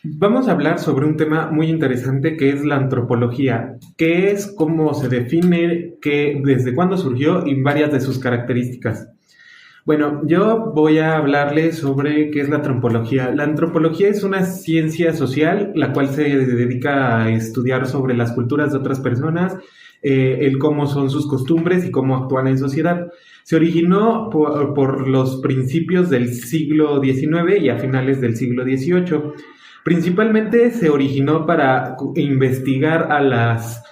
Vamos a hablar sobre un tema muy interesante que es la antropología, qué es, cómo se define, qué, desde cuándo surgió y varias de sus características. Bueno, yo voy a hablarles sobre qué es la antropología. La antropología es una ciencia social la cual se dedica a estudiar sobre las culturas de otras personas, el cómo son sus costumbres y cómo actúan en sociedad. Se originó por los principios del siglo XIX y a finales del siglo XVIII. Principalmente se originó para investigar a las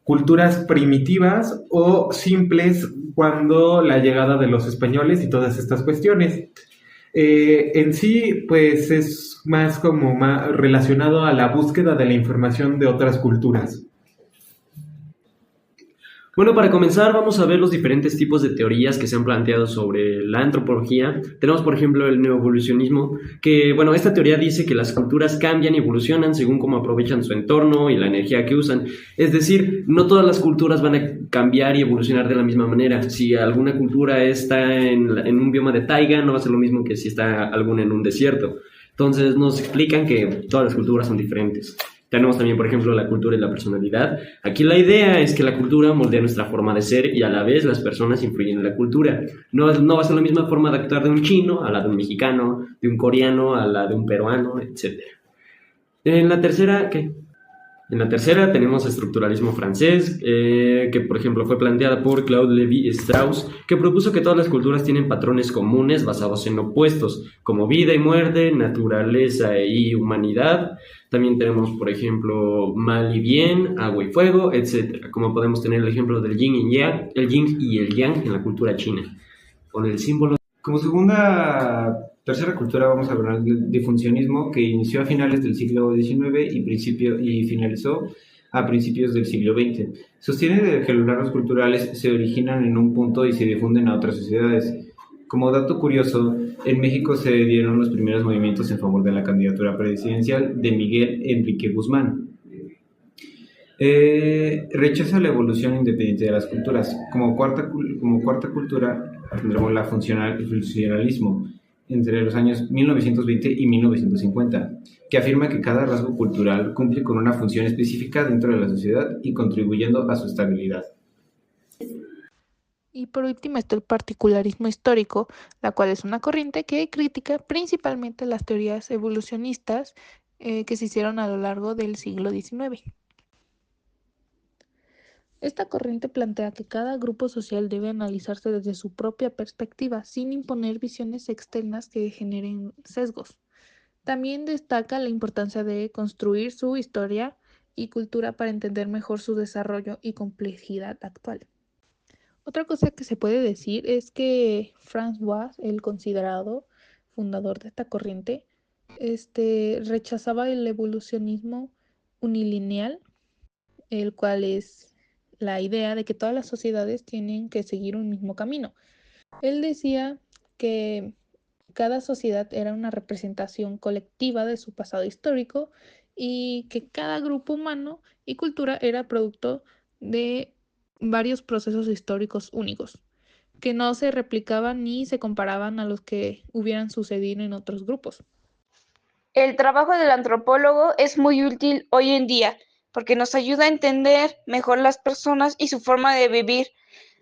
culturas primitivas o simples cuando la llegada de los españoles y todas estas cuestiones. En sí, pues es más como más relacionado a la búsqueda de la información de otras culturas. Bueno, para comenzar vamos a ver los diferentes tipos de teorías que se han planteado sobre la antropología. Tenemos, por ejemplo, el neoevolucionismo, que, bueno, esta teoría dice que las culturas cambian y evolucionan según cómo aprovechan su entorno y la energía que usan. Es decir, no todas las culturas van a cambiar y evolucionar de la misma manera. Si alguna cultura está en un bioma de taiga, no va a ser lo mismo que si está alguna en un desierto. Entonces nos explican que todas las culturas son diferentes. Tenemos también, por ejemplo, la cultura y la personalidad. Aquí la idea es que la cultura moldea nuestra forma de ser y a la vez las personas influyen en la cultura. No va a ser la misma forma de actuar de un chino a la de un mexicano, de un coreano a la de un peruano, etcétera. En la tercera, ¿qué? En la tercera tenemos estructuralismo francés, que por ejemplo fue planteada por Claude Lévi-Strauss, que propuso que todas las culturas tienen patrones comunes basados en opuestos, como vida y muerte, naturaleza y humanidad. También tenemos, por ejemplo, mal y bien, agua y fuego, etc. Como podemos tener el ejemplo del yin y el yang en la cultura china, con el símbolo. Como tercera cultura vamos a hablar del difuncionismo que inició a finales del siglo XIX y finalizó a principios del siglo XX. Sostiene que los rasgos culturales se originan en un punto y se difunden a otras sociedades. Como dato curioso, en México se dieron los primeros movimientos en favor de la candidatura presidencial de Miguel Enrique Guzmán. Rechaza la evolución independiente de las culturas. Como cuarta cultura tendremos el funcionalismo entre los años 1920 y 1950, que afirma que cada rasgo cultural cumple con una función específica dentro de la sociedad y contribuyendo a su estabilidad. Y por último está el particularismo histórico, la cual es una corriente que critica principalmente las teorías evolucionistas que se hicieron a lo largo del siglo XIX. Esta corriente plantea que cada grupo social debe analizarse desde su propia perspectiva, sin imponer visiones externas que generen sesgos. También destaca la importancia de construir su historia y cultura para entender mejor su desarrollo y complejidad actual. Otra cosa que se puede decir es que François, el considerado fundador de esta corriente, rechazaba el evolucionismo unilineal, el cual es la idea de que todas las sociedades tienen que seguir un mismo camino. Él decía que cada sociedad era una representación colectiva de su pasado histórico y que cada grupo humano y cultura era producto de varios procesos históricos únicos, que no se replicaban ni se comparaban a los que hubieran sucedido en otros grupos. El trabajo del antropólogo es muy útil hoy en día porque nos ayuda a entender mejor las personas y su forma de vivir.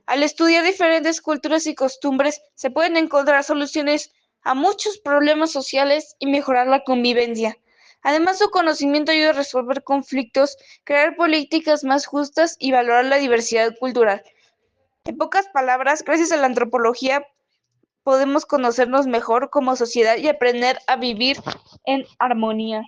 Al estudiar diferentes culturas y costumbres, se pueden encontrar soluciones a muchos problemas sociales y mejorar la convivencia. Además, su conocimiento ayuda a resolver conflictos, crear políticas más justas y valorar la diversidad cultural. En pocas palabras, gracias a la antropología podemos conocernos mejor como sociedad y aprender a vivir en armonía.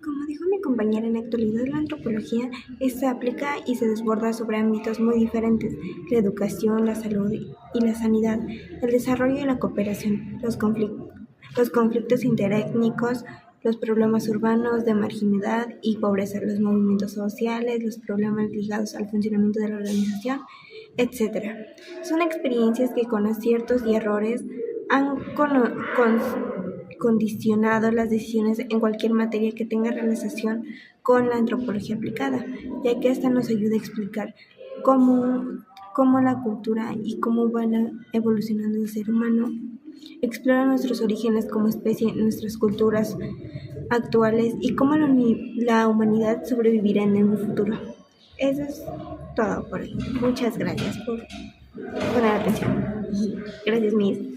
Como dijo mi compañera, en la actualidad la antropología se aplica y se desborda sobre ámbitos muy diferentes: la educación, la salud y la sanidad, el desarrollo y la cooperación, los conflictos interétnicos, los problemas urbanos de marginalidad y pobreza, los movimientos sociales, los problemas ligados al funcionamiento de la organización, etc. Son experiencias que con aciertos y errores han condicionado las decisiones en cualquier materia que tenga relación con la antropología aplicada, ya que esta nos ayuda a explicar cómo la cultura y cómo va evolucionando el ser humano, explora nuestros orígenes como especie, nuestras culturas, actuales y cómo la humanidad sobrevivirá en el futuro. Eso es todo por hoy. Muchas gracias por poner atención. Gracias, Miss.